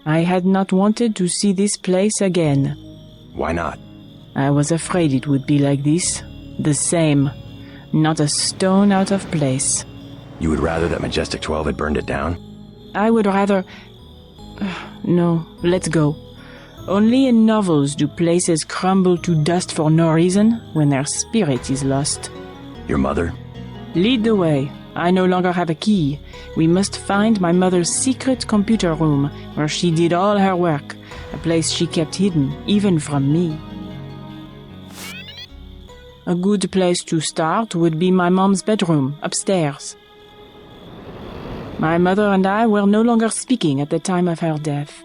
I had not wanted to see this place again. Why not? I was afraid it would be like this. The same. Not a stone out of place. You would rather that Majestic 12 had burned it down? I would rather... No, let's go. Only in novels do places crumble to dust for no reason when their spirit is lost. Your mother? Lead the way. I no longer have a key. We must find my mother's secret computer room, where she did all her work, a place she kept hidden, even from me. A good place to start would be my mom's bedroom, upstairs. My mother and I were no longer speaking at the time of her death.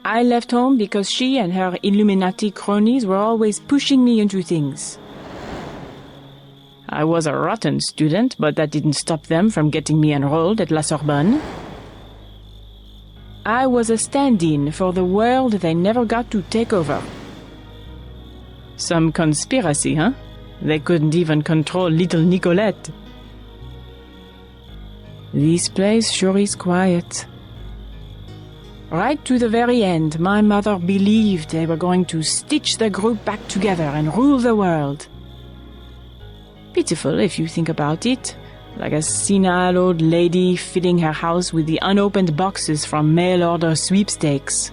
I left home because she and her Illuminati cronies were always pushing me into things. I was a rotten student, but that didn't stop them from getting me enrolled at La Sorbonne. I was a stand-in for the world they never got to take over. Some conspiracy, huh? They couldn't even control little Nicolette. This place sure is quiet. Right to the very end, my mother believed they were going to stitch the group back together and rule the world. Pitiful if you think about it, like a senile old lady filling her house with the unopened boxes from mail-order sweepstakes.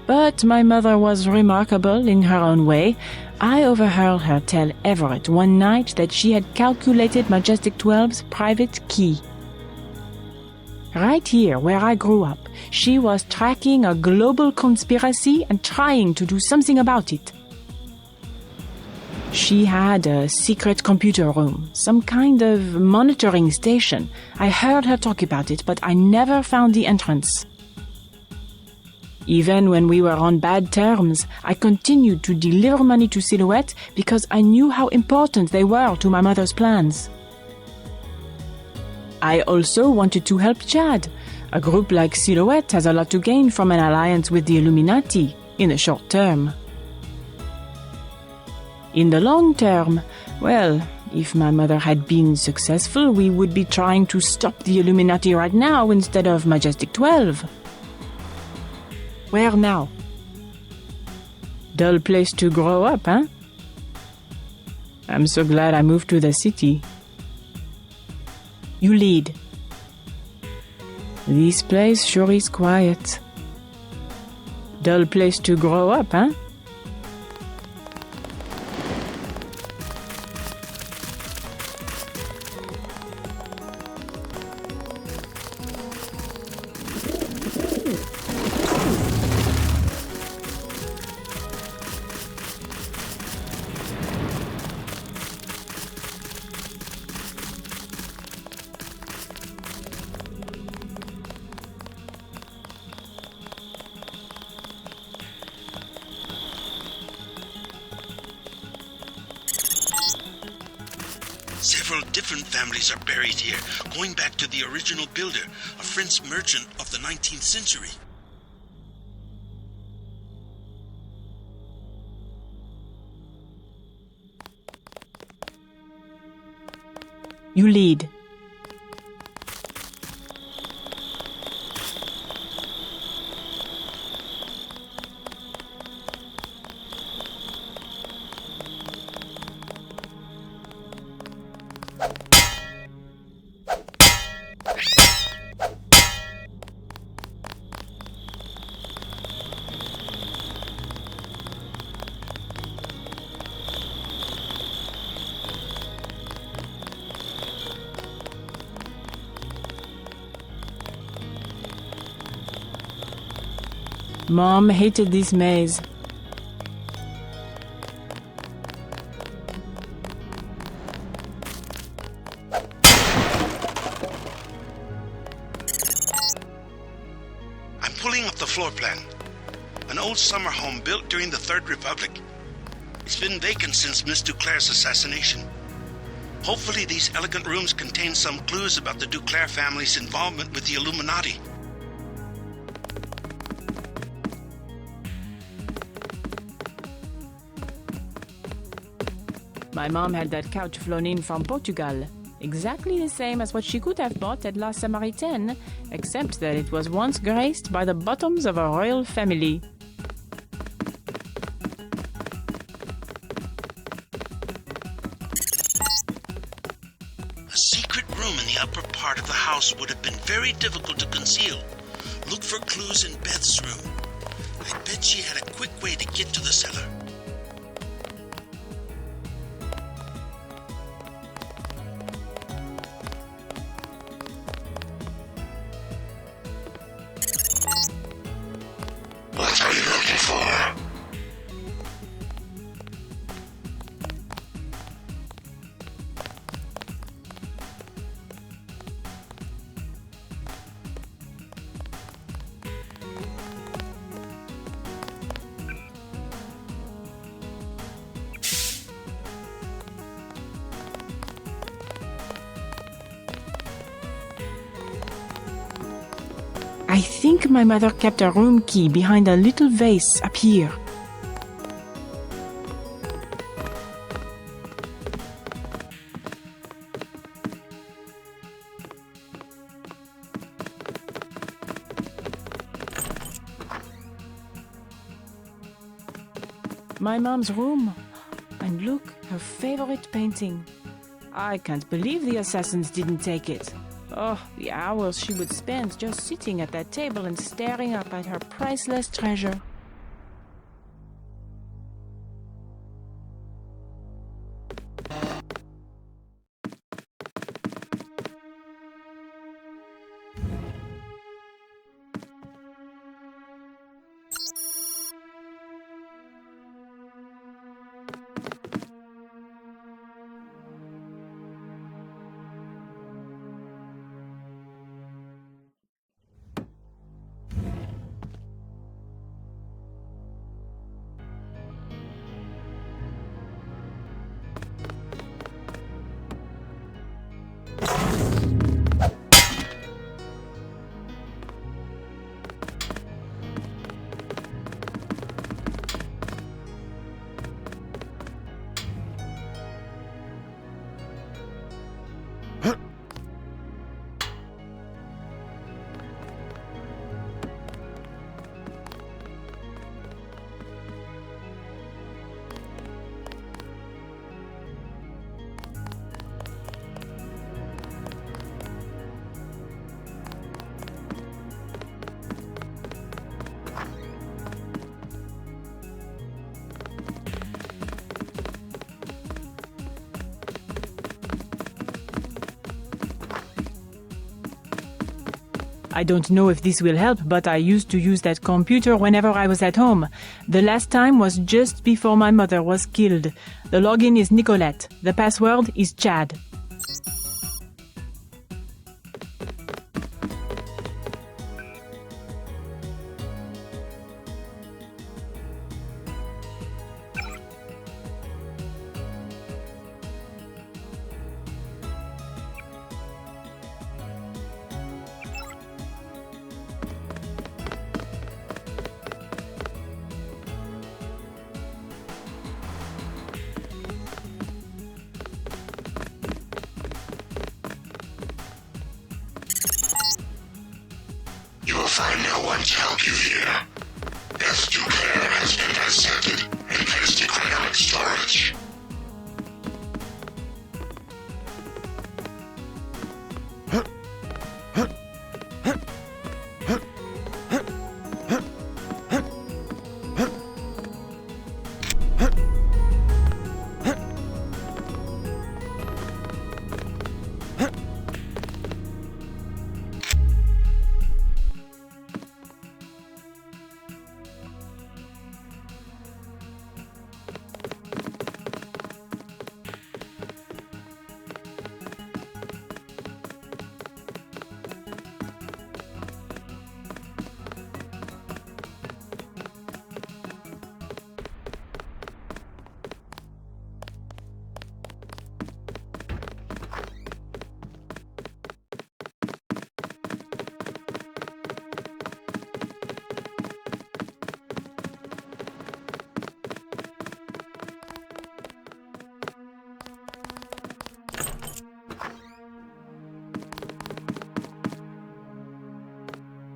But my mother was remarkable in her own way. I overheard her tell Everett one night that she had calculated Majestic 12's private key. Right here, where I grew up, she was tracking a global conspiracy and trying to do something about it. She had a secret computer room, some kind of monitoring station. I heard her talk about it, but I never found the entrance. Even when we were on bad terms, I continued to deliver money to Silhouette because I knew how important they were to my mother's plans. I also wanted to help Chad. A group like Silhouette has a lot to gain from an alliance with the Illuminati, in the short term. In the long term, well, if my mother had been successful, we would be trying to stop the Illuminati right now instead of Majestic 12. Where now? Dull place to grow up, huh? I'm so glad I moved to the city. You lead. This place sure is quiet. Dull place to grow up, huh? Several different families are buried here, going back to the original builder, a French merchant of the 19th century. You lead. Mom hated this maze. I'm pulling up the floor plan. An old summer home built during the Third Republic. It's been vacant since Miss Duclair's assassination. Hopefully these elegant rooms contain some clues about the Duclair family's involvement with the Illuminati. My mom had that couch flown in from Portugal. exactly the same as what she could have bought at La Samaritaine, except that it was once graced by the bottoms of a royal family. A secret room in the upper part of the house would have been very difficult to conceal. Look for clues in Beth's room. I bet she had a quick way to get to the cellar. What are you looking for? I think my mother kept a room key behind a little vase up here. My mom's room. And look, her favorite painting. I can't believe the assassins didn't take it. Oh, the hours she would spend just sitting at that table and staring up at her priceless treasure. I don't know if this will help, but I used to use that computer whenever I was at home. The last time was just before my mother was killed. The login is Nicolette. The password is Chad. You will find no one to help you here. Beth Duclair has been dissected and placed in cryonic storage.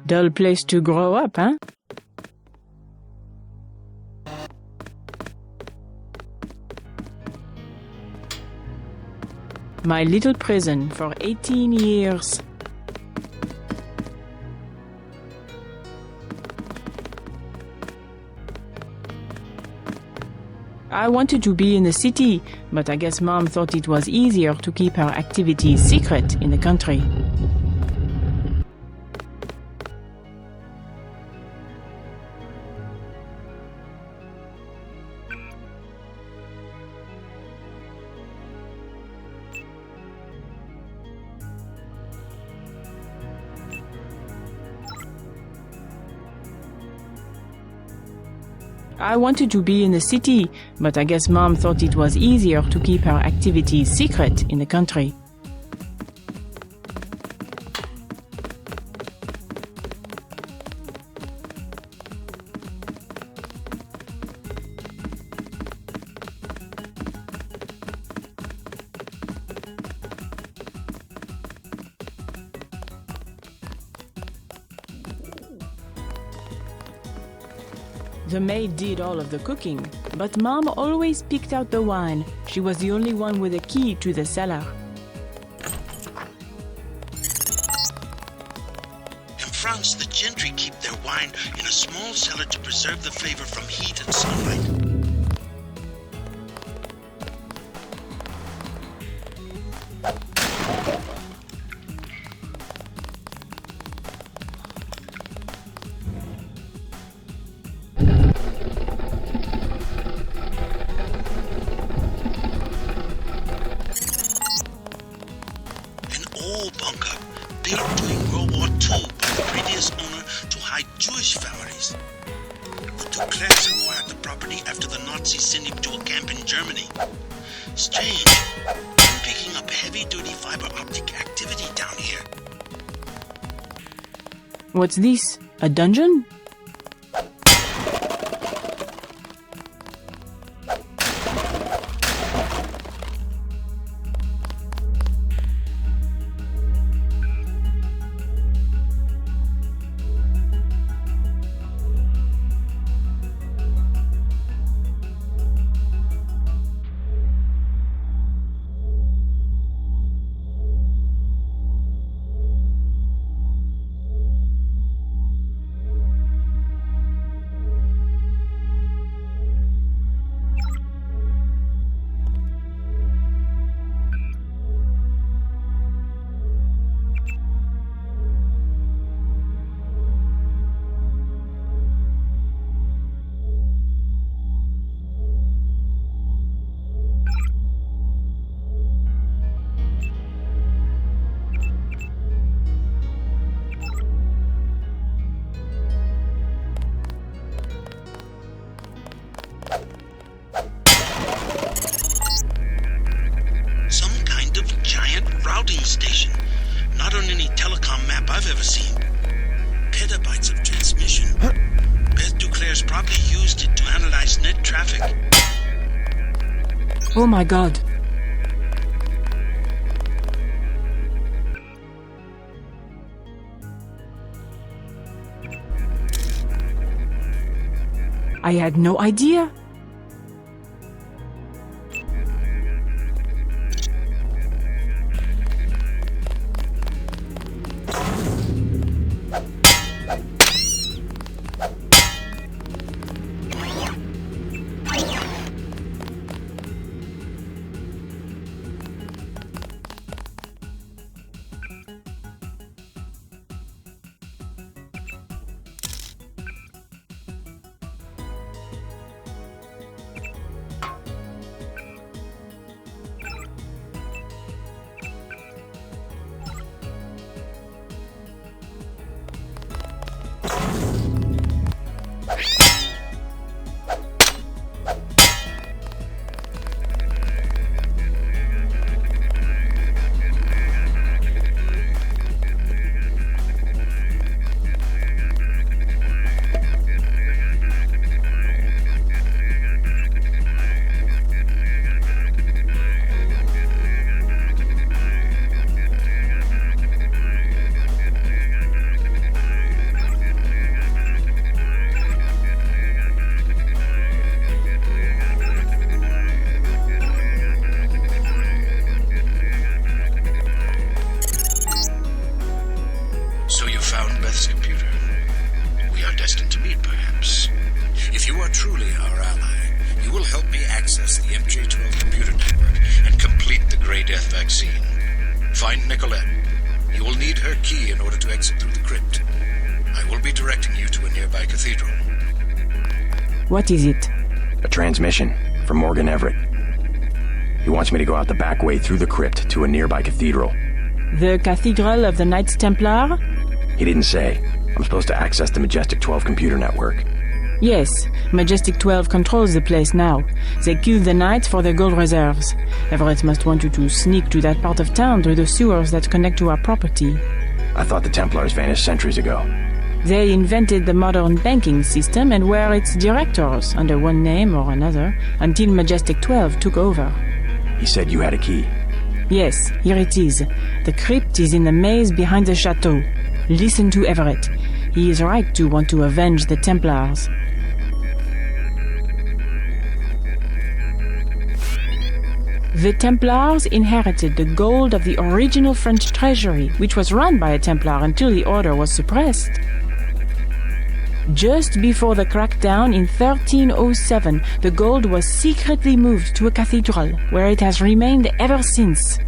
Dull place to grow up, huh? My little prison for 18 years. I wanted to be in the city, but I guess Mom thought it was easier to keep her activities secret in the country. I wanted to be in the city, but I guess Mom thought it was easier to keep her activities secret in the country. The maid did all of the cooking, but Mom always picked out the wine. She was the only one with a key to the cellar. In France, the gentry keep their wine in a small cellar to preserve the flavor from heat and sunlight. Bunker built during World War II by the previous owner to hide Jewish families. The Duclairs acquired the property after the Nazis sent him to a camp in Germany. Strange, I'm picking up heavy-duty fiber optic activity down here. What's this? A dungeon? Station. Not on any telecom map I've ever seen. Petabytes of transmission. Beth Duclairs probably used it to analyze net traffic. Oh my god. I had no idea. exact scene. Find Nicolette. You will need her key in order to exit through the crypt. I will be directing you to a nearby cathedral. What is it? A transmission from Morgan Everett. He wants me to go out the back way through the crypt to a nearby cathedral. The Cathedral of the Knights Templar? He didn't say. I'm supposed to access the Majestic 12 computer network. Yes, Majestic 12 controls the place now. They killed the Knights for their gold reserves. Everett must want you to sneak to that part of town through the sewers that connect to our property. I thought the Templars vanished centuries ago. They invented the modern banking system and were its directors, under one name or another, until Majestic 12 took over. He said you had a key. Yes, here it is. The crypt is in the maze behind the chateau. Listen to Everett. He is right to want to avenge the Templars. The Templars inherited the gold of the original French treasury, which was run by a Templar until the order was suppressed. Just before the crackdown in 1307, the gold was secretly moved to a cathedral, where it has remained ever since.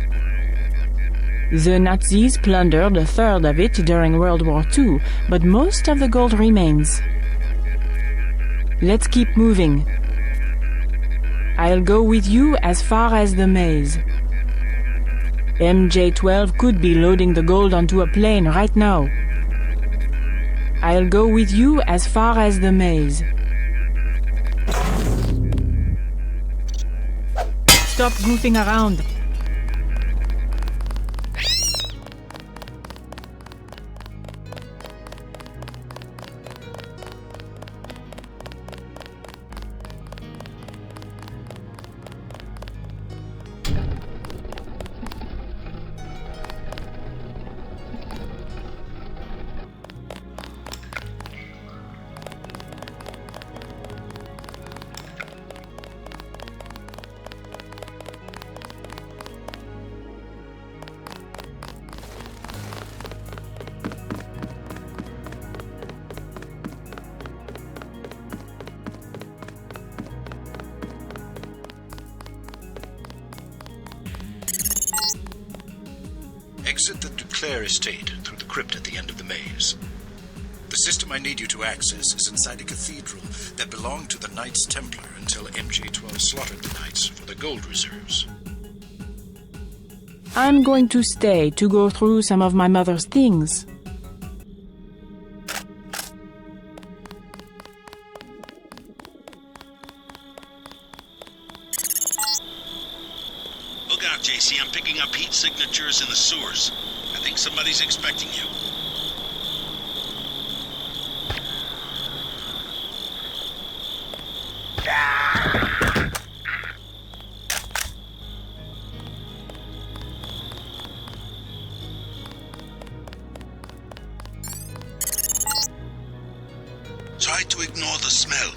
The Nazis plundered a third of it during World War II, but most of the gold remains. Let's keep moving. I'll go with you as far as the maze. MJ-12 could be loading the gold onto a plane right now. I'll go with you as far as the maze. Stop goofing around. Exit the Duclair estate through the crypt at the end of the maze. The system I need you to access is inside a cathedral that belonged to the Knights Templar until MJ-12 slaughtered the Knights for their gold reserves. I'm going to stay to go through some of my mother's things. Look out, JC. I'm picking up heat signatures in the sewers. I think somebody's expecting you. Try to ignore the smell.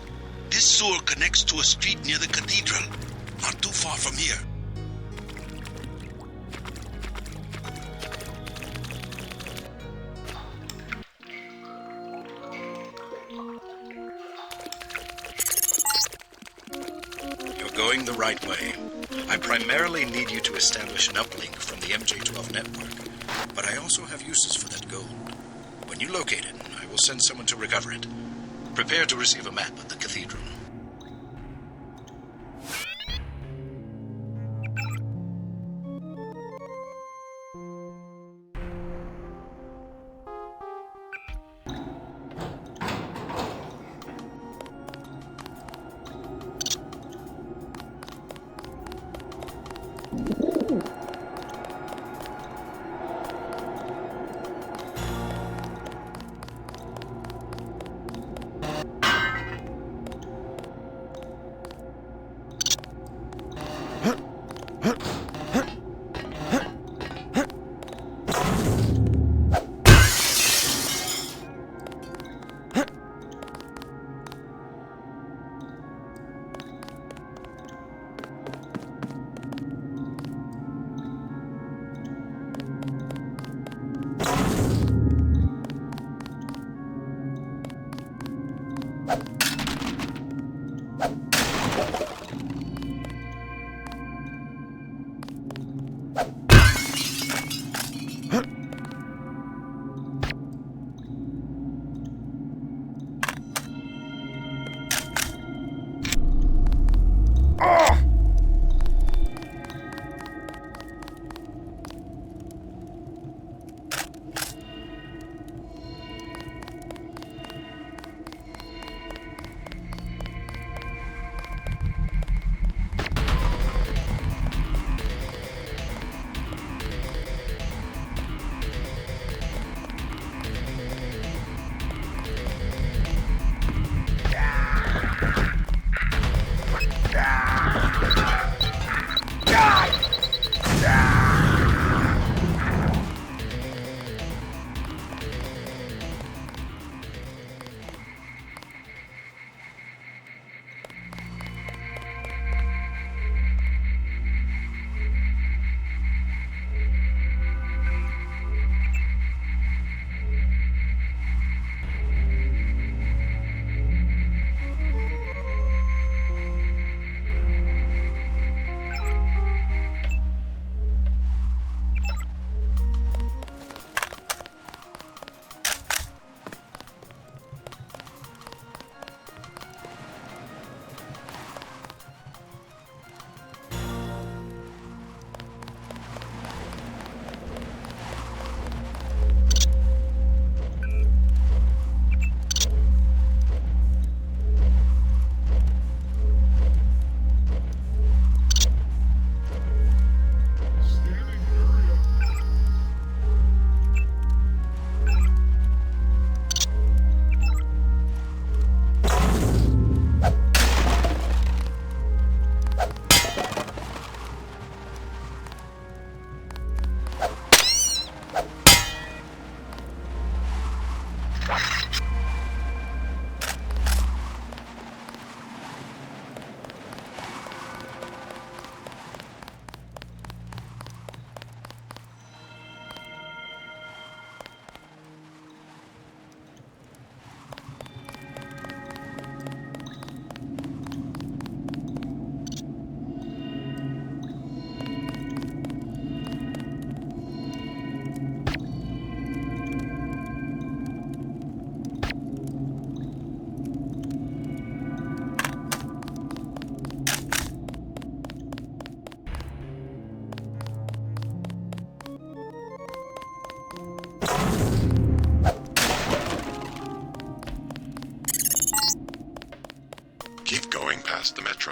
This sewer connects to a street near the cathedral, not too far from here. Going the right way. I primarily need you to establish an uplink from the MJ-12 network, but I also have uses for that gold. When you locate it, I will send someone to recover it. Prepare to receive a map of the cathedral.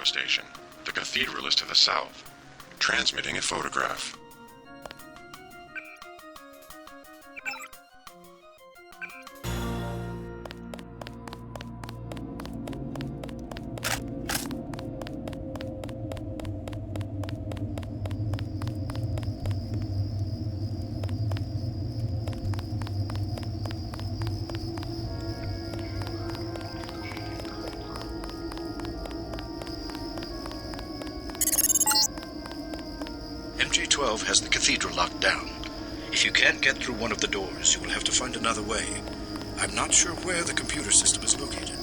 UNATCO station. The cathedral is to the south. Transmitting a photograph. MJ-12 has the cathedral locked down. If you can't get through one of the doors, you will have to find another way. I'm not sure where the computer system is located.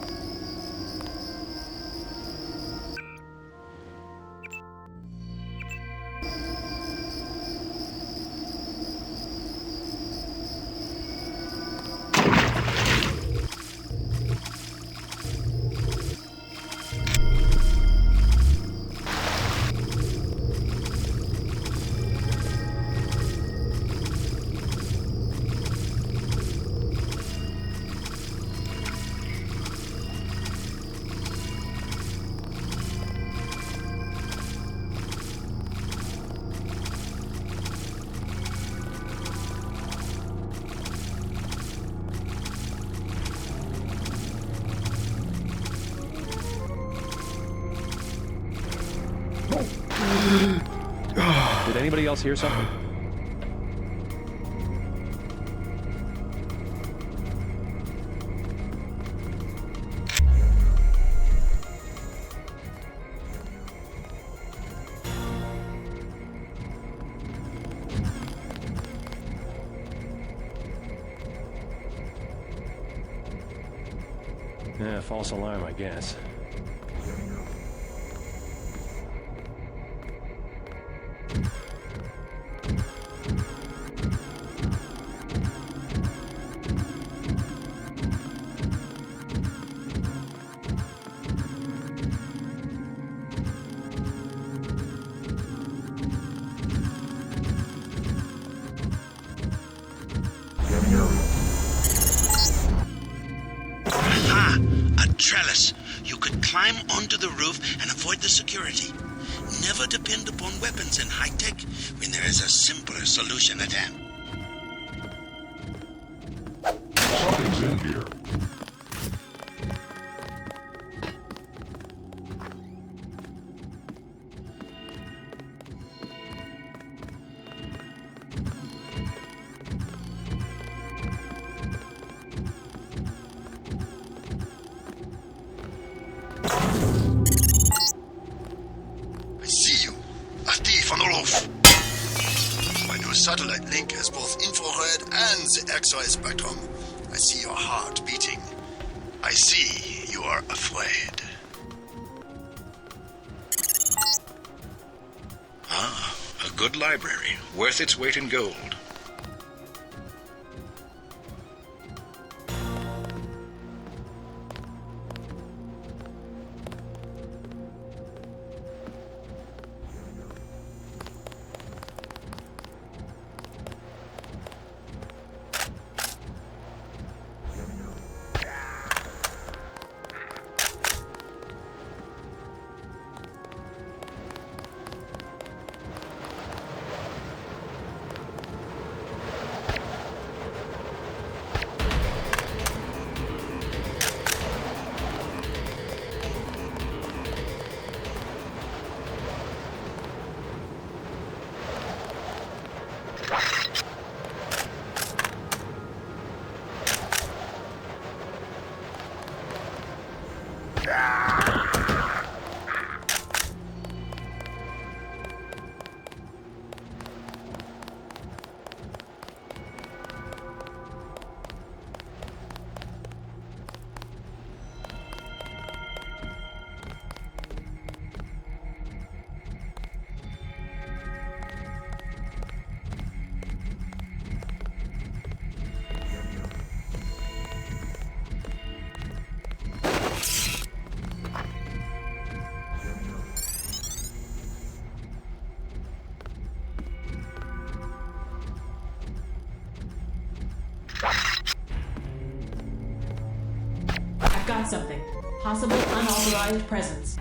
Did anybody else hear something? Yeah, false alarm, I guess. Aha! A trellis. You could climb onto the roof and avoid the security. Never depend upon weapons in high tech when there is a simpler solution at hand. Something's in here. I see you. A thief on the roof. My new satellite link has both infrared and the X-ray spectrum. I see your heart beating. I see you are afraid. Ah, a good library, worth its weight in gold. Got something. Possible unauthorized presence.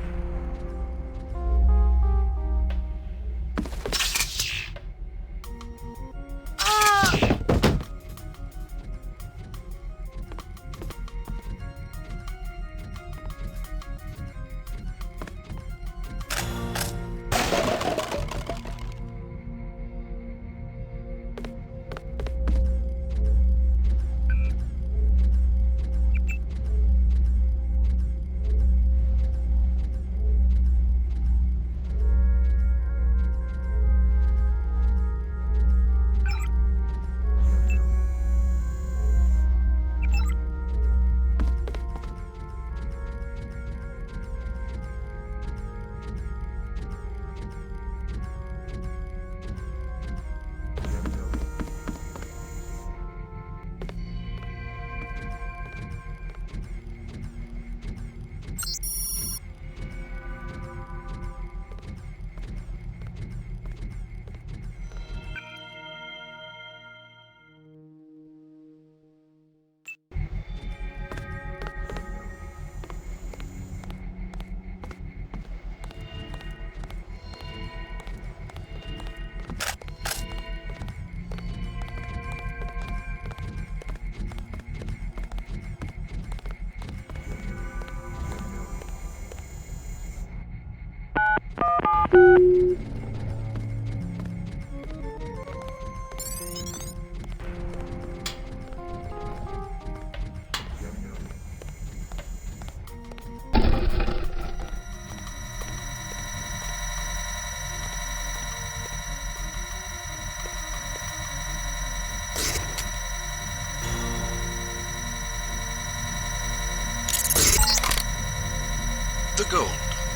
The gold.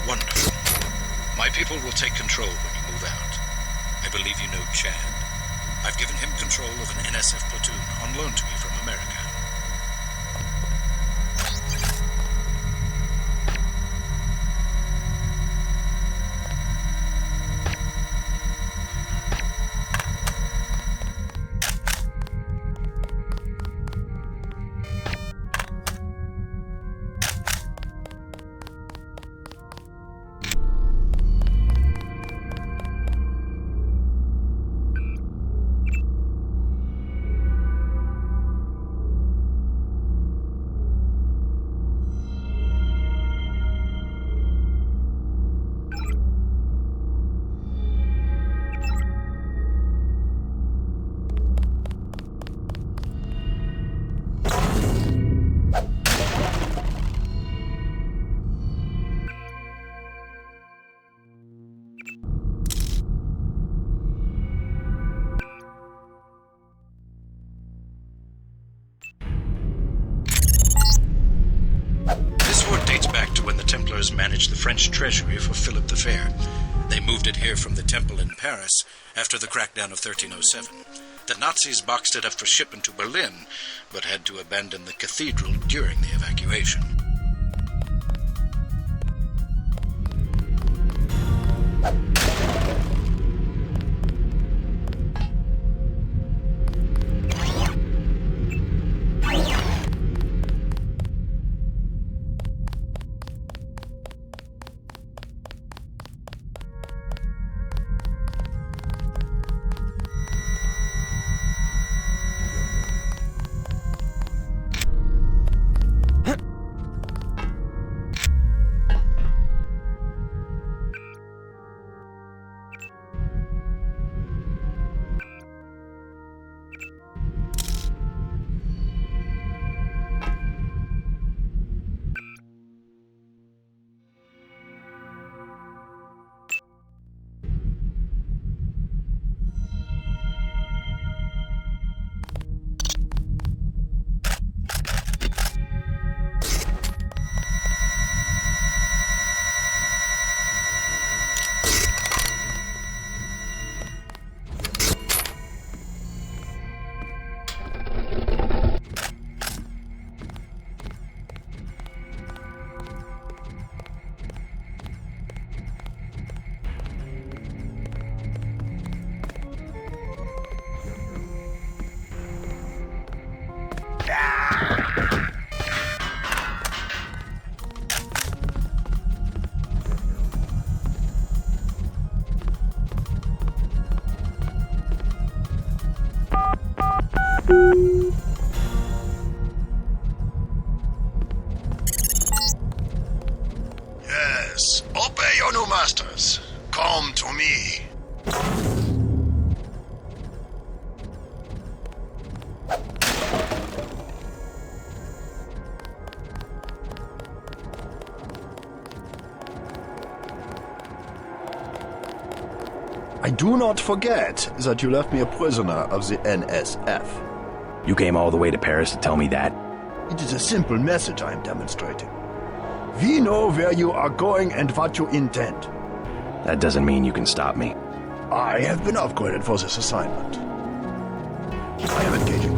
Wonderful. My people will take control when you move out. I believe you know Chad. I've given him control of an NSF platoon on loan to me from America. Templars managed the French treasury for Philip the Fair. They moved it here from the temple in Paris after the crackdown of 1307. The Nazis boxed it up for shipment to Berlin, but had to abandon the cathedral during the evacuation. Yes, obey your new masters. Come to for me. I do not forget that you left me a prisoner of the NSF. You came all the way to Paris to tell me that? It is a simple message I am demonstrating. We know where you are going and what you intend. That doesn't mean you can stop me. I have been upgraded for this assignment. I am engaging.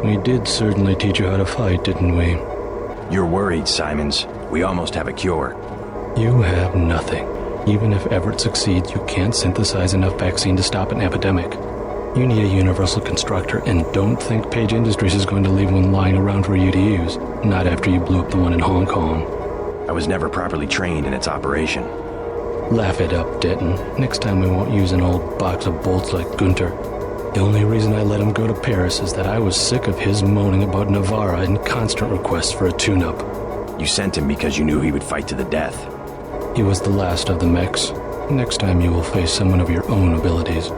We did certainly teach you how to fight, didn't we? You're worried, Simons. We almost have a cure. You have nothing. Even if Everett succeeds, you can't synthesize enough vaccine to stop an epidemic. You need a universal constructor, and don't think Page Industries is going to leave one lying around for you to use. Not after you blew up the one in Hong Kong. I was never properly trained in its operation. Laugh it up, Denton. Next time we won't use an old box of bolts like Gunter. The only reason I let him go to Paris is that I was sick of his moaning about Navarra and constant requests for a tune-up. You sent him because you knew he would fight to the death. He was the last of the mechs. Next time you will face someone of your own abilities.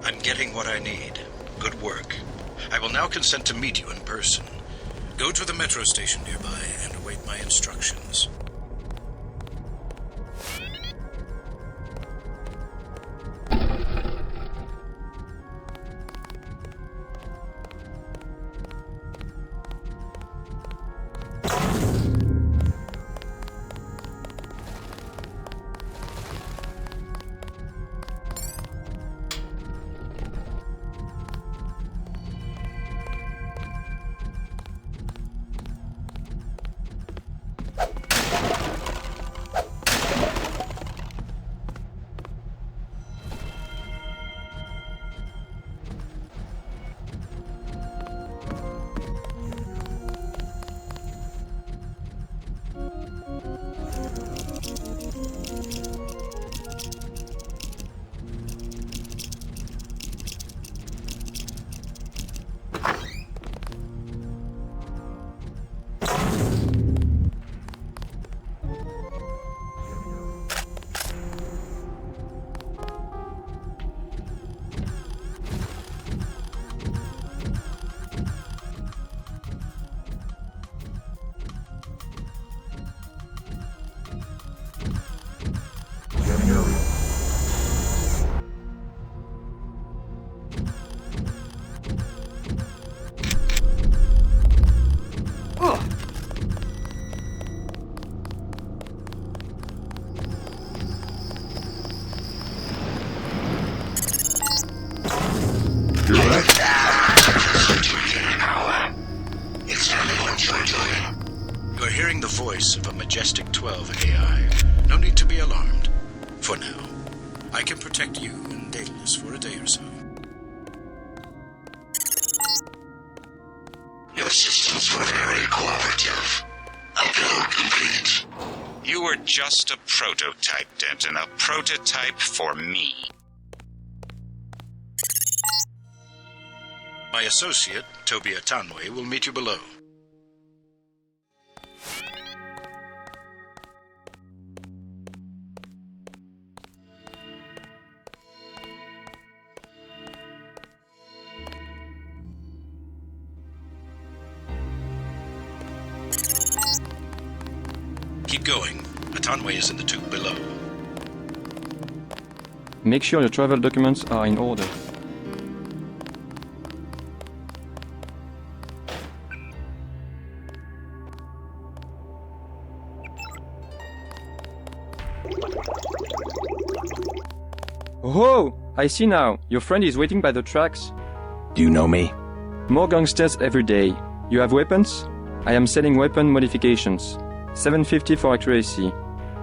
I'm getting what I need. Good work. I will now consent to meet you in person. Go to the metro station nearby and await my instructions. You're hearing the voice of a Majestic 12 AI. No need to be alarmed. For now, I can protect you and Daedalus for a day or so. Your systems were very cooperative. Upload complete. You were just a prototype, Denton. A prototype for me. My associate, Tobia Tanwe, will meet you below. Keep going. Atanwe is in the tube below. Make sure your travel documents are in order. Oh, I see now. Your friend is waiting by the tracks. Do you know me? More gangsters every day. You have weapons? I am selling weapon modifications. 750 for accuracy,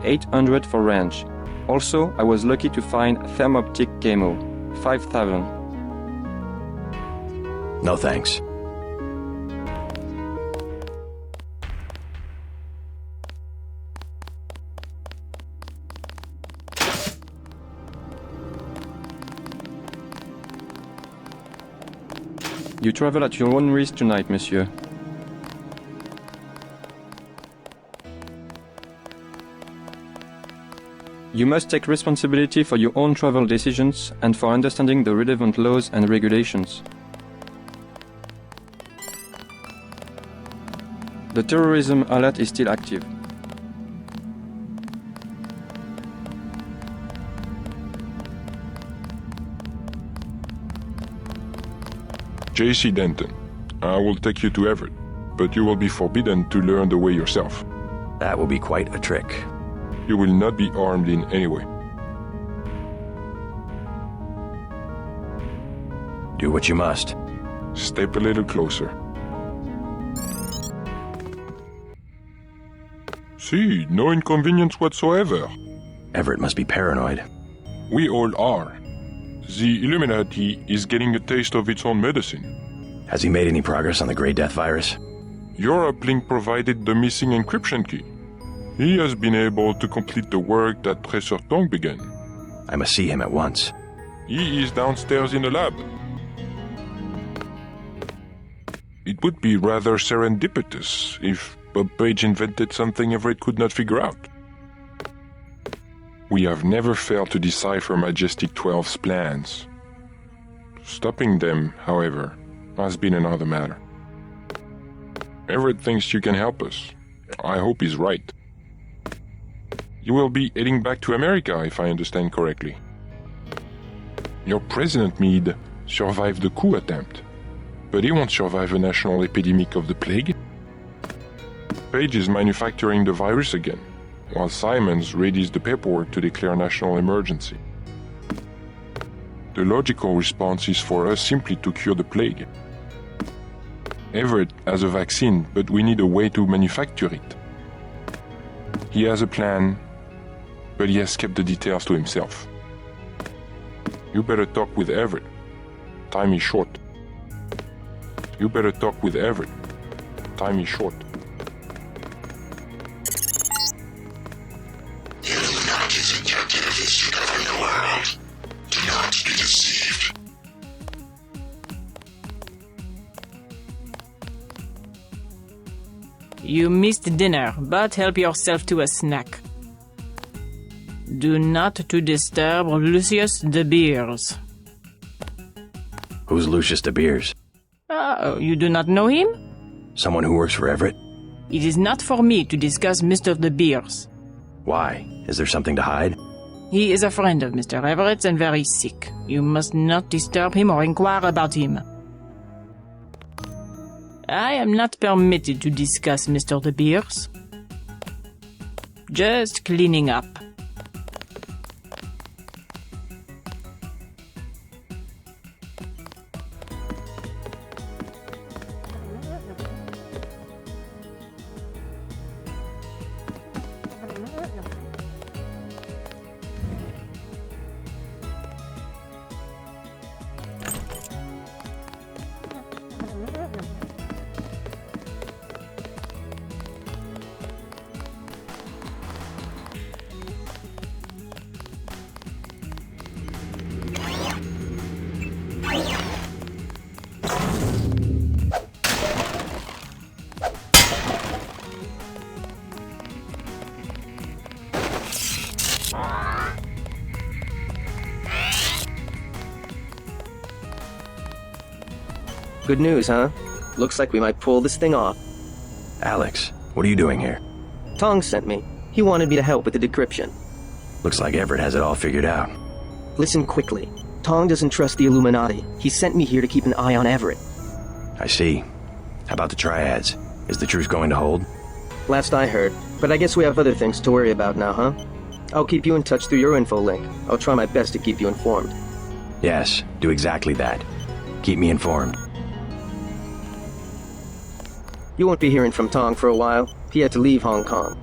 800 for range. Also, I was lucky to find thermoptic camo, 5,000. No thanks. You travel at your own risk tonight, monsieur. You must take responsibility for your own travel decisions and for understanding the relevant laws and regulations. The terrorism alert is still active. JC Denton, I will take you to Everett, but you will be forbidden to learn the way yourself. That will be quite a trick. You will not be armed in any way. Do what you must. Step a little closer. See, no inconvenience whatsoever. Everett must be paranoid. We all are. The Illuminati is getting a taste of its own medicine. Has he made any progress on the Grey Death virus? Your uplink provided the missing encryption key. He has been able to complete the work that Professor Tong began. I must see him at once. He is downstairs in the lab. It would be rather serendipitous if Bob Page invented something Everett could not figure out. We have never failed to decipher Majestic 12's plans. Stopping them, however, has been another matter. Everett thinks you can help us. I hope he's right. You will be heading back to America, if I understand correctly. Your President Meade survived the coup attempt, but he won't survive a national epidemic of the plague. Page is manufacturing the virus again, while Simons readies the paperwork to declare national emergency. The logical response is for us simply to cure the plague. Everett has a vaccine, but we need a way to manufacture it. He has a plan, but he has kept the details to himself. You better talk with Everett. Time is short. You better talk with Everett. Time is short. The Illuminati's objective is to govern the world. Do not be deceived. You missed dinner, but help yourself to a snack. Do not to disturb Lucius de Beers. Who's Lucius de Beers? You do not know him? Someone who works for Everett? It is not for me to discuss Mr. de Beers. Why? Is there something to hide? He is a friend of Mr. Everett's and very sick. You must not disturb him or inquire about him. I am not permitted to discuss Mr. de Beers. Just cleaning up. Good news, huh? Looks like we might pull this thing off. Alex, what are you doing here? Tong sent me. He wanted me to help with the decryption. Looks like Everett has it all figured out. Listen quickly. Tong doesn't trust the Illuminati. He sent me here to keep an eye on Everett. I see. How about the triads? Is the truce going to hold? Last I heard. But I guess we have other things to worry about now, huh? I'll keep you in touch through your info link. I'll try my best to keep you informed. Yes, do exactly that. Keep me informed. You won't be hearing from Tong for a while. He had to leave Hong Kong.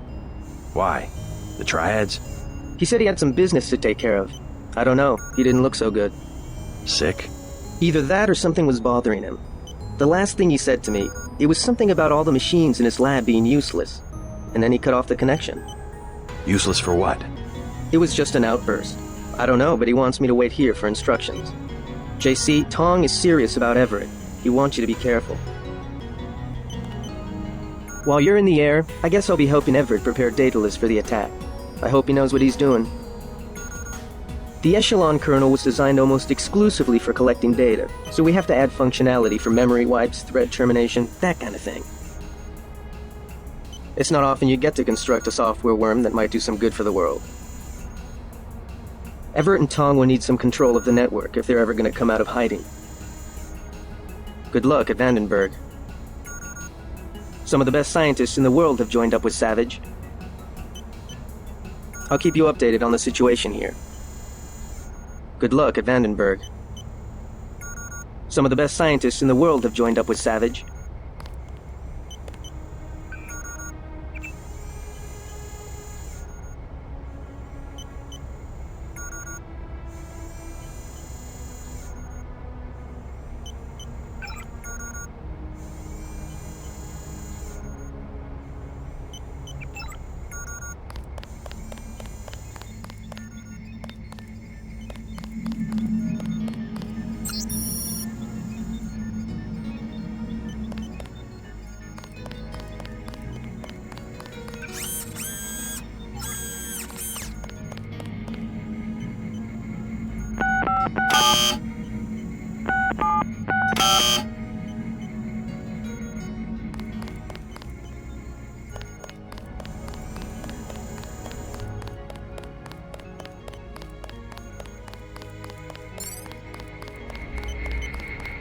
Why? The triads? He said he had some business to take care of. I don't know. He didn't look so good. Sick? Either that or something was bothering him. The last thing he said to me, it was something about all the machines in his lab being useless. And then he cut off the connection. Useless for what? It was just an outburst. I don't know, but he wants me to wait here for instructions. JC, Tong is serious about Everett. He wants you to be careful. While you're in the air, I guess I'll be helping Everett prepare Daedalus for the attack. I hope he knows what he's doing. The Echelon kernel was designed almost exclusively for collecting data, so we have to add functionality for memory wipes, thread termination, that kind of thing. It's not often you get to construct a software worm that might do some good for the world. Everett and Tong will need some control of the network if they're ever going to come out of hiding. Good luck at Vandenberg. Some of the best scientists in the world have joined up with Savage. I'll keep you updated on the situation here. Good luck at Vandenberg. Some of the best scientists in the world have joined up with Savage.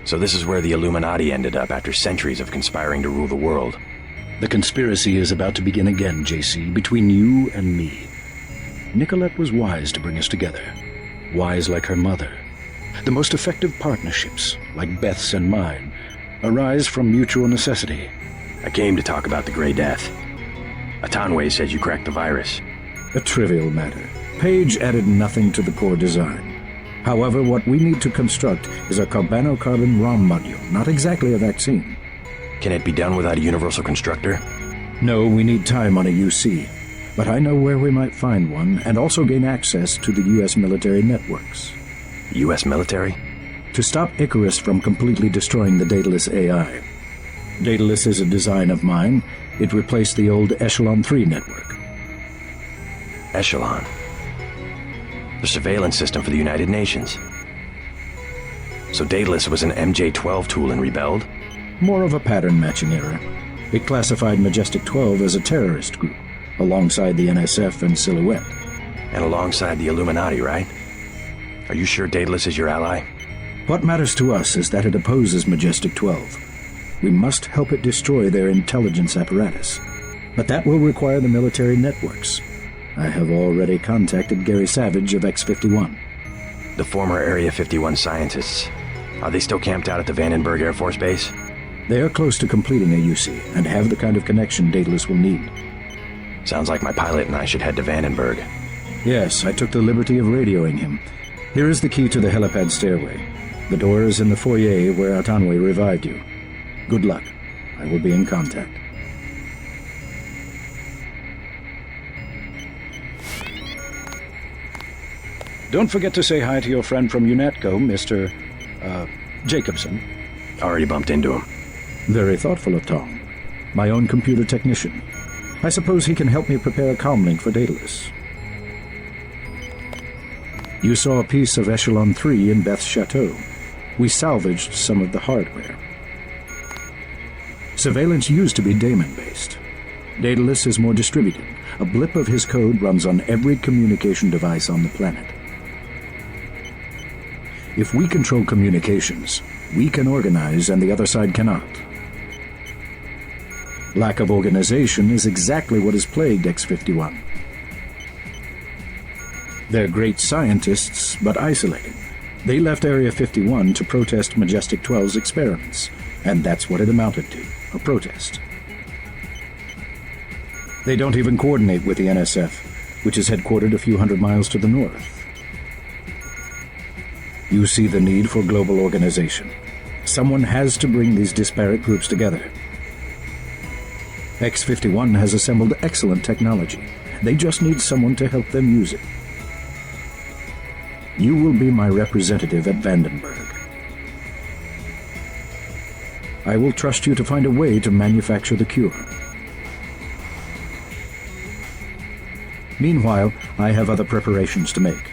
So this is where the Illuminati ended up after centuries of conspiring to rule the world. The conspiracy is about to begin again, JC, between you and me. Nicolette was wise to bring us together. Wise like her mother. The most effective partnerships, like Beth's and mine, arise from mutual necessity. I came to talk about the Grey Death. Atanwe says you cracked the virus. A trivial matter. Page added nothing to the core design. However, what we need to construct is a carbano-carbon ROM module, not exactly a vaccine. Can it be done without a universal constructor? No, we need time on a UC. But I know where we might find one, and also gain access to the U.S. military networks. U.S. military? To stop Icarus from completely destroying the Daedalus AI. Daedalus is a design of mine. It replaced the old Echelon 3 network. Echelon? The surveillance system for the United Nations. So Daedalus was an MJ-12 tool and rebelled? More of a pattern-matching error. It classified Majestic 12 as a terrorist group, alongside the NSF and Silhouette. And alongside the Illuminati, right? Are you sure Daedalus is your ally? What matters to us is that it opposes Majestic 12. We must help it destroy their intelligence apparatus. But that will require the military networks. I have already contacted Gary Savage of X-51. The former Area 51 scientists. Are they still camped out at the Vandenberg Air Force Base? They are close to completing a UC and have the kind of connection Daedalus will need. Sounds like my pilot and I should head to Vandenberg. Yes, I took the liberty of radioing him. Here is the key to the helipad stairway. The door is in the foyer where Atanwe revived you. Good luck. I will be in contact. Don't forget to say hi to your friend from UNATCO, Mr. Jacobson. Already bumped into him. Very thoughtful of Tom. My own computer technician. I suppose he can help me prepare a comlink for Daedalus. You saw a piece of Echelon 3 in Beth's chateau. We salvaged some of the hardware. Surveillance used to be daemon-based. Daedalus is more distributed. A blip of his code runs on every communication device on the planet. If we control communications, we can organize and the other side cannot. Lack of organization is exactly what has plagued X-51. They're great scientists, but isolated. They left Area 51 to protest Majestic 12's experiments, and that's what it amounted to, a protest. They don't even coordinate with the NSF, which is headquartered a few hundred miles to the north. You see the need for global organization. Someone has to bring these disparate groups together. X-51 has assembled excellent technology. They just need someone to help them use it. You will be my representative at Vandenberg. I will trust you to find a way to manufacture the cure. Meanwhile, I have other preparations to make.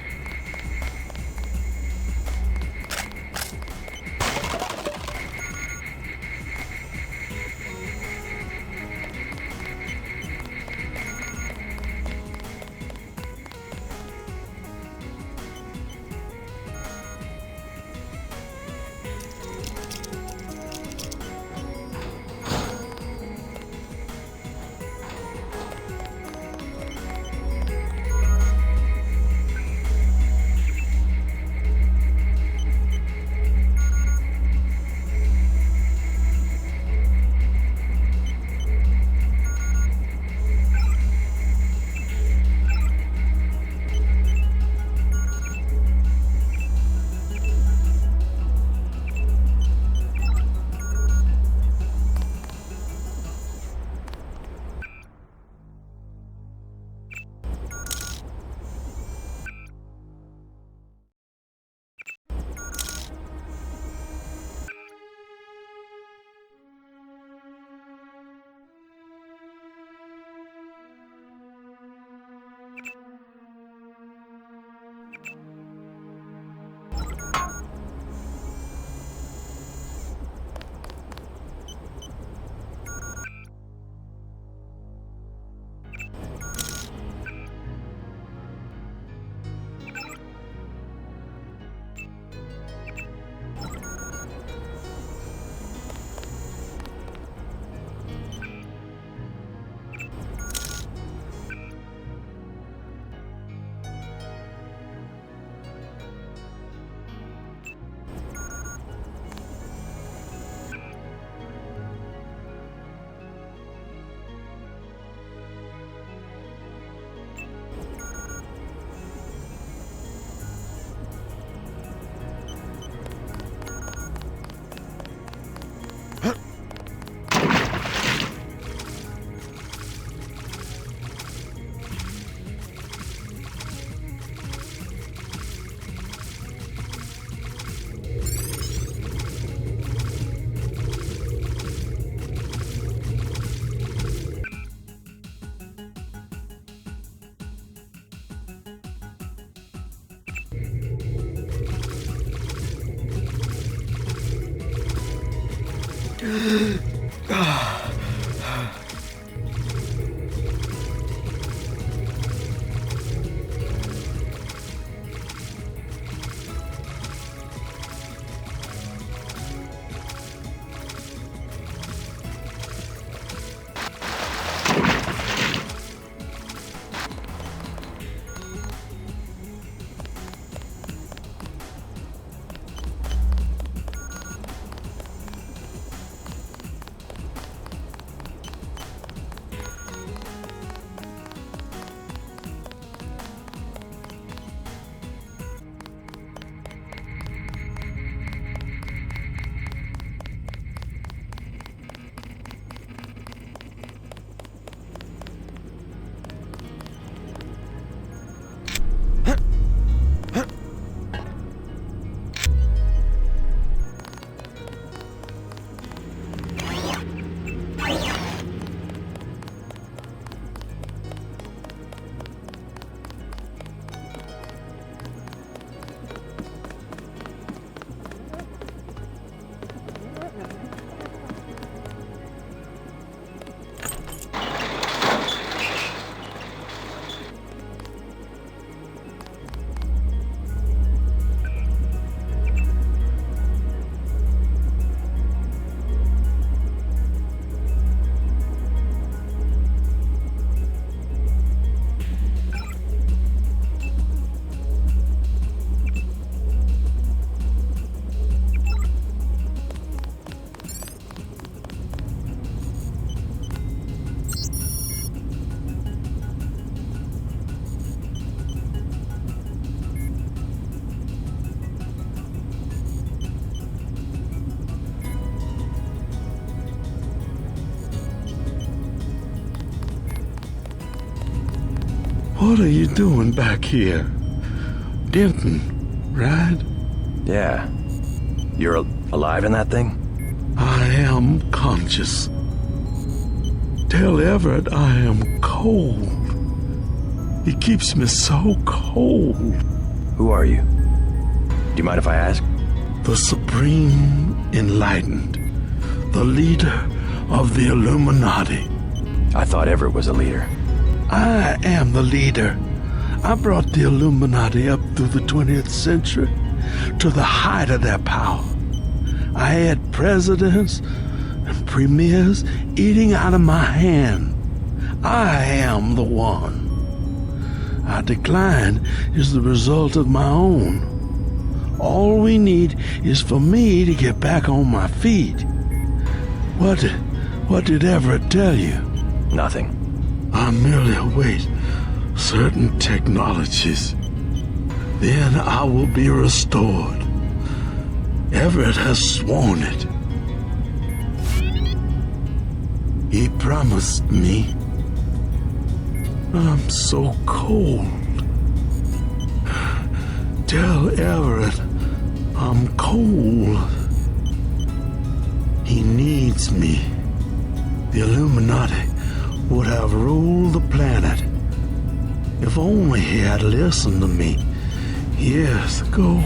What are you doing back here? Denton, right? Yeah. You're alive in that thing? I am conscious. Tell Everett I am cold. He keeps me so cold. Who are you? Do you mind if I ask? The Supreme Enlightened. The leader of the Illuminati. I thought Everett was a leader. I am the leader. I brought the Illuminati up through the 20th century to the height of their power. I had presidents and premiers eating out of my hand. I am the one. Our decline is the result of my own. All we need is for me to get back on my feet. What did Everett tell you? Nothing. I merely await certain technologies. Then I will be restored. Everett has sworn it. He promised me. I'm so cold. Tell Everett I'm cold. He needs me. The Illuminati would have ruled the planet if only he had listened to me years ago.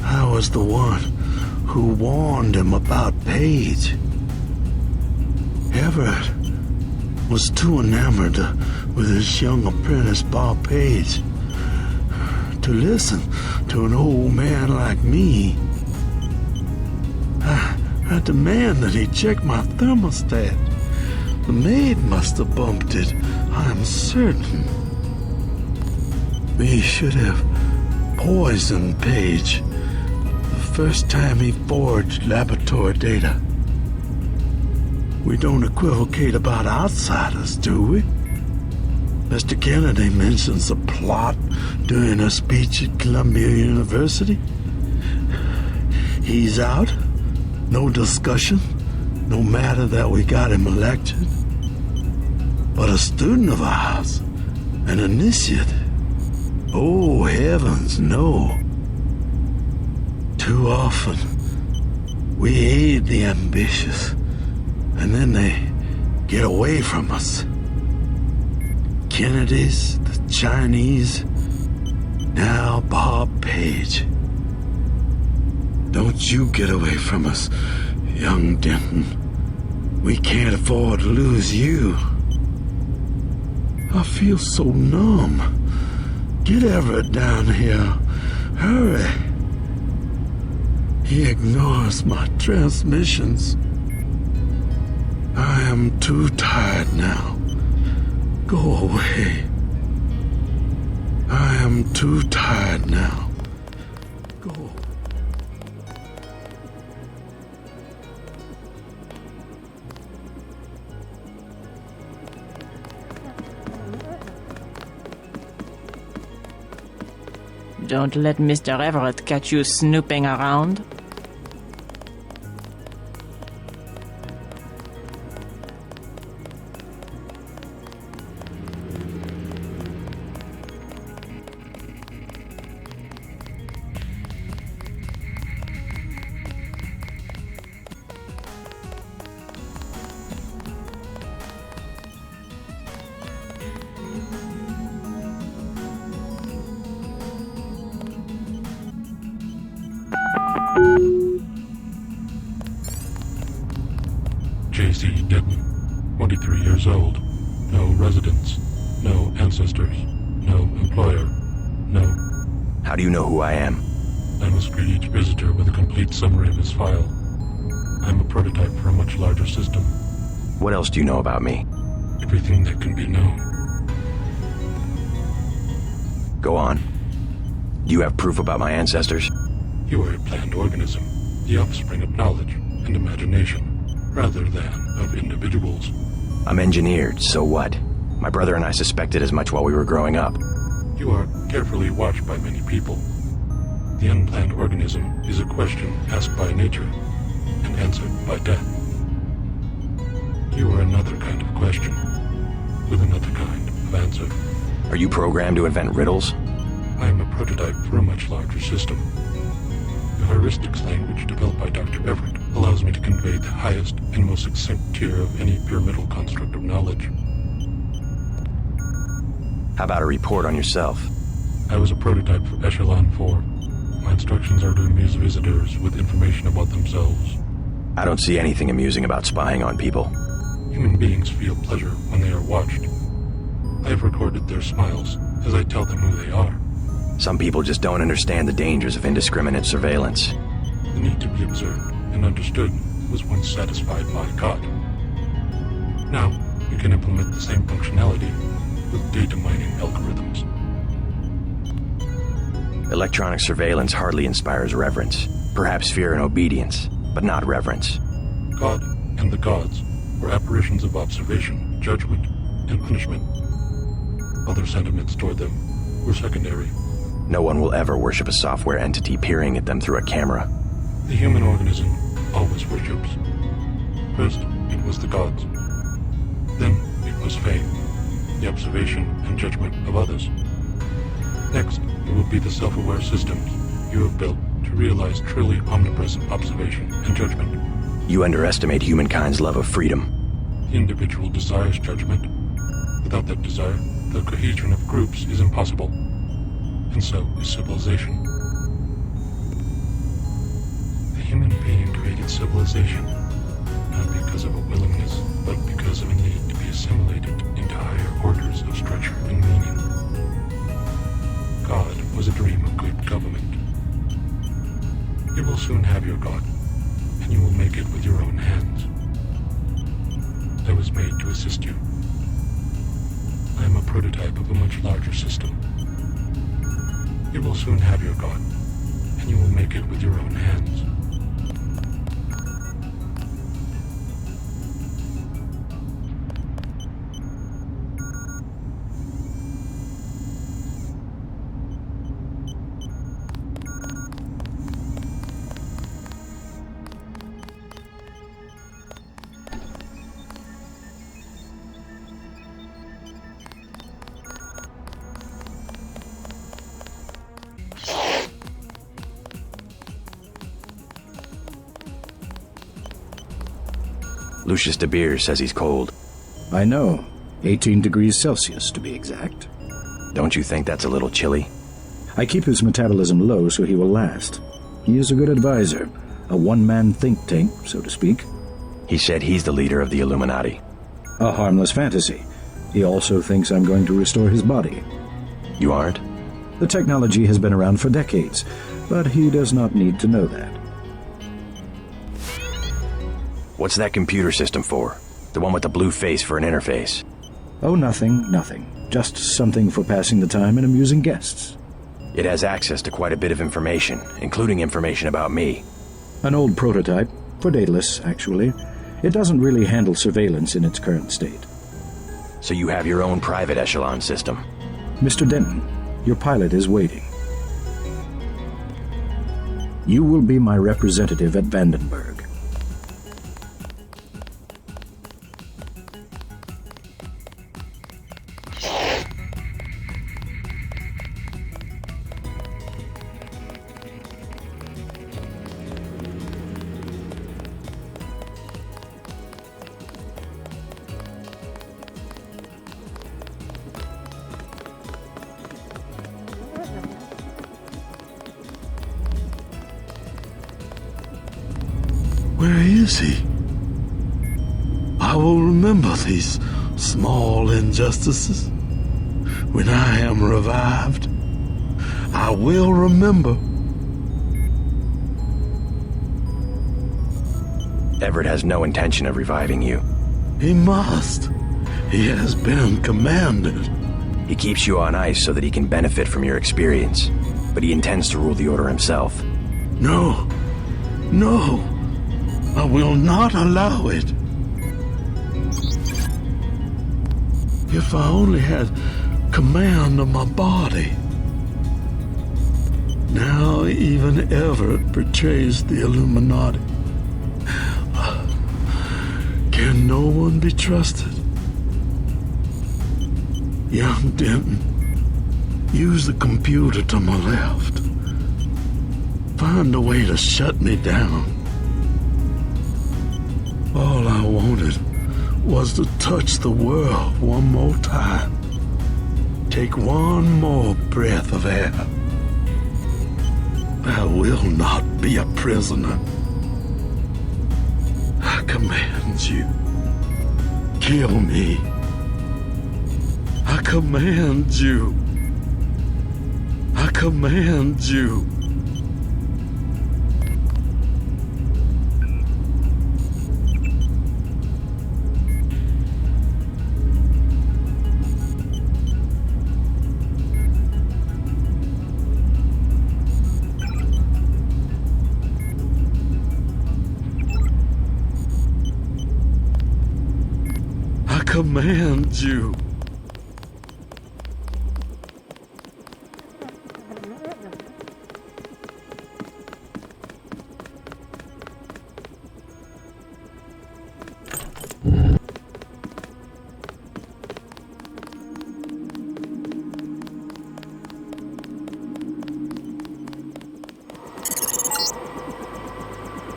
I was the one who warned him about Paige. Everett was too enamored with his young apprentice, Bob Page, to listen to an old man like me. I demand that he check my thermostat. The maid must have bumped it, I'm certain. We should have poisoned Page the first time he forged laboratory data. We don't equivocate about outsiders, do we? Mr. Kennedy mentions a plot during a speech at Columbia University. He's out. No discussion. No matter that we got him elected. But a student of ours, an initiate. Oh, heavens, no. Too often, we aid the ambitious, and then they get away from us. Kennedys, the Chinese, now Bob Page. Don't you get away from us, young Denton. We can't afford to lose you. I feel so numb. Get Everett down here. Hurry. He ignores my transmissions. I am too tired now. Go away. I am too tired now. Go. Don't let Mr. Everett catch you snooping around. JC Denton, 23 years old, no residence, no ancestors, no employer, no... How do you know who I am? I must greet each visitor with a complete summary of his file. I'm a prototype for a much larger system. What else do you know about me? Everything that can be known. Go on. Do you have proof about my ancestors? You are a planned organism, the offspring of knowledge and imagination, rather than of individuals. I'm engineered, so what? My brother and I suspected as much while we were growing up. You are carefully watched by many people. The unplanned organism is a question asked by nature and answered by death. You are another kind of question, with another kind of answer. Are you programmed to invent riddles? I am a prototype for a much larger system. The heuristics language developed by Dr. Everett allows me to convey the highest and most succinct tier of any pyramidal construct of knowledge. How about a report on yourself? I was a prototype for Echelon 4. My instructions are to amuse visitors with information about themselves. I don't see anything amusing about spying on people. Human beings feel pleasure when they are watched. I have recorded their smiles as I tell them who they are. Some people just don't understand the dangers of indiscriminate surveillance. The need to be observed and understood was once satisfied by God. Now, we can implement the same functionality with data mining algorithms. Electronic surveillance hardly inspires reverence. Perhaps fear and obedience, but not reverence. God and the gods were apparitions of observation, judgment, and punishment. Other sentiments toward them were secondary. No one will ever worship a software entity peering at them through a camera. The human organism always worships. First, it was the gods. Then, it was fame, the observation and judgment of others. Next, it will be the self-aware systems you have built to realize truly omnipresent observation and judgment. You underestimate humankind's love of freedom. The individual desires judgment. Without that desire, the cohesion of groups is impossible. And so is civilization. The human being created civilization, not because of a willingness, but because of a need to be assimilated into higher orders of structure and meaning. God was a dream of good government. You will soon have your God, and you will make it with your own hands. I was made to assist you. I am a prototype of a much larger system. You will soon have your God, and you will make it with your own hands. Lucius de Beers says he's cold. I know. 18 degrees Celsius, to be exact. Don't you think that's a little chilly? I keep his metabolism low so he will last. He is a good advisor, a one-man think tank, so to speak. He said he's the leader of the Illuminati. A harmless fantasy. He also thinks I'm going to restore his body. You aren't? The technology has been around for decades, but he does not need to know that. What's that computer system for? The one with the blue face for an interface? Oh, nothing. Just something for passing the time and amusing guests. It has access to quite a bit of information, including information about me. An old prototype, for Daedalus, actually. It doesn't really handle surveillance in its current state. So you have your own private echelon system? Mr. Denton, your pilot is waiting. You will be my representative at Vandenberg. Where is he? I will remember these small injustices. When I am revived, I will remember. Everett has no intention of reviving you. He must. He has been commanded. He keeps you on ice so that he can benefit from your experience, but he intends to rule the Order himself. No. I will not allow it. If I only had command of my body. Now even Everett betrays the Illuminati. Can no one be trusted? Young Denton, use the computer to my left. Find a way to shut me down. All I wanted was to touch the world one more time. Take one more breath of air. I will not be a prisoner. I command you. Kill me. I command you. I command you. I command you.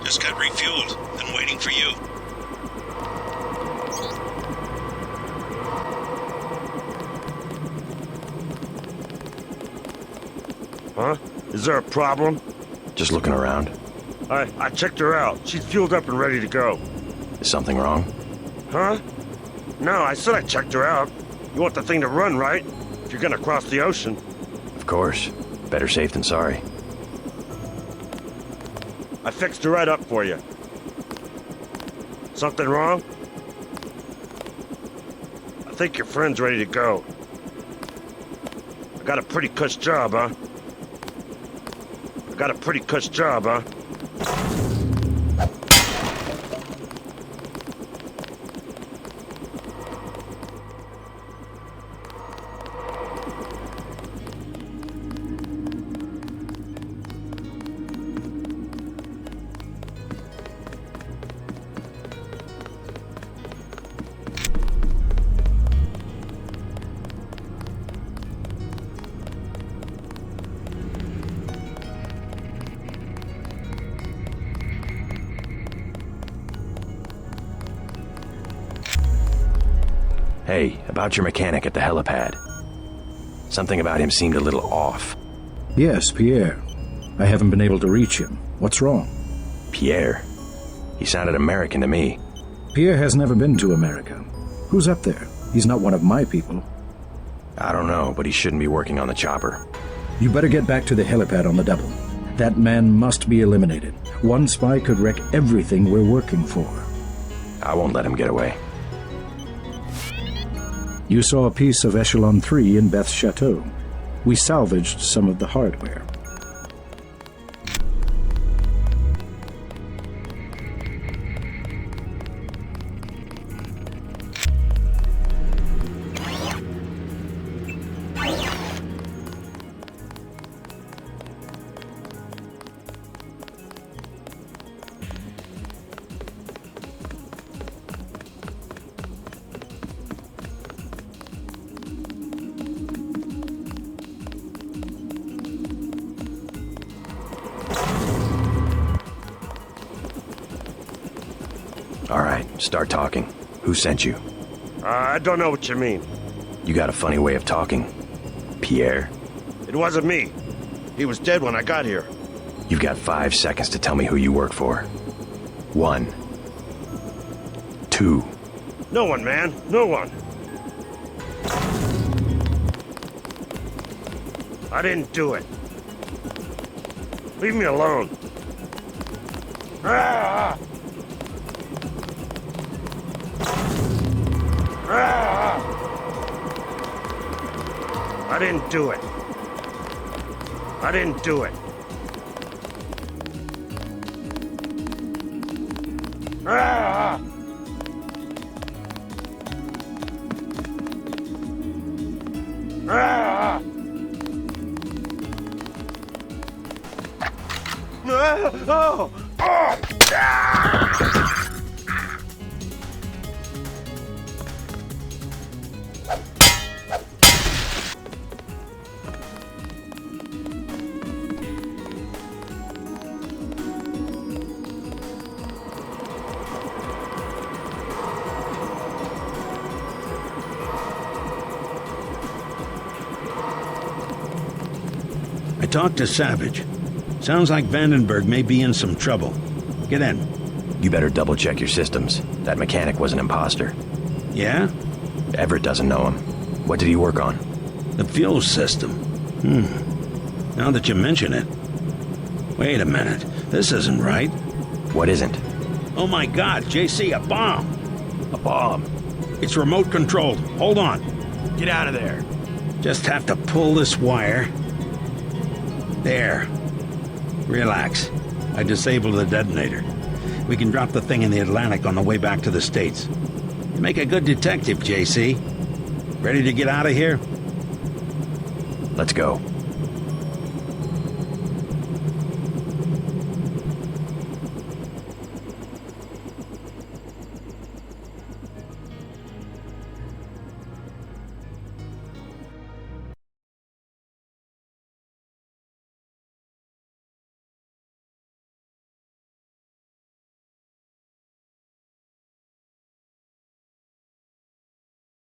Just got refueled and waiting for you. Huh? Is there a problem? Just looking around. I checked her out. She's fueled up and ready to go. Is something wrong? Huh? No, I said I checked her out. You want the thing to run, right? If you're gonna cross the ocean. Of course. Better safe than sorry. I fixed her right up for you. Something wrong? I think your friend's ready to go. I got a pretty cush job, huh? Got a pretty cush job, huh? Hey, about your mechanic at the helipad. Something about him seemed a little off. Yes, Pierre. I haven't been able to reach him. What's wrong? Pierre? He sounded American to me. Pierre has never been to America. Who's up there? He's not one of my people. I don't know, but he shouldn't be working on the chopper. You better get back to the helipad on the double. That man must be eliminated. One spy could wreck everything we're working for. I won't let him get away. You saw a piece of Echelon 3 in Beth's chateau. We salvaged some of the hardware. All right, start talking. Who sent you? I don't know what you mean. You got a funny way of talking. Pierre? It wasn't me. He was dead when I got here. You've got 5 seconds to tell me who you work for. 1. 2. No one, man. No one. I didn't do it. Leave me alone. Ah! Ah! I didn't do it. I didn't do it. Ah! Ah! Oh! Oh! Ah! talked to Savage. Sounds like Vandenberg may be in some trouble. Get in. You better double-check your systems. That mechanic was an imposter. Yeah? Everett doesn't know him. What did he work on? The fuel system. Now that you mention it. Wait a minute. This isn't right. What isn't? Oh my god, JC, a bomb! A bomb? It's remote controlled. Hold on. Get out of there. Just have to pull this wire. There. Relax. I disabled the detonator. We can drop the thing in the Atlantic on the way back to the States. You make a good detective, JC. Ready to get out of here? Let's go.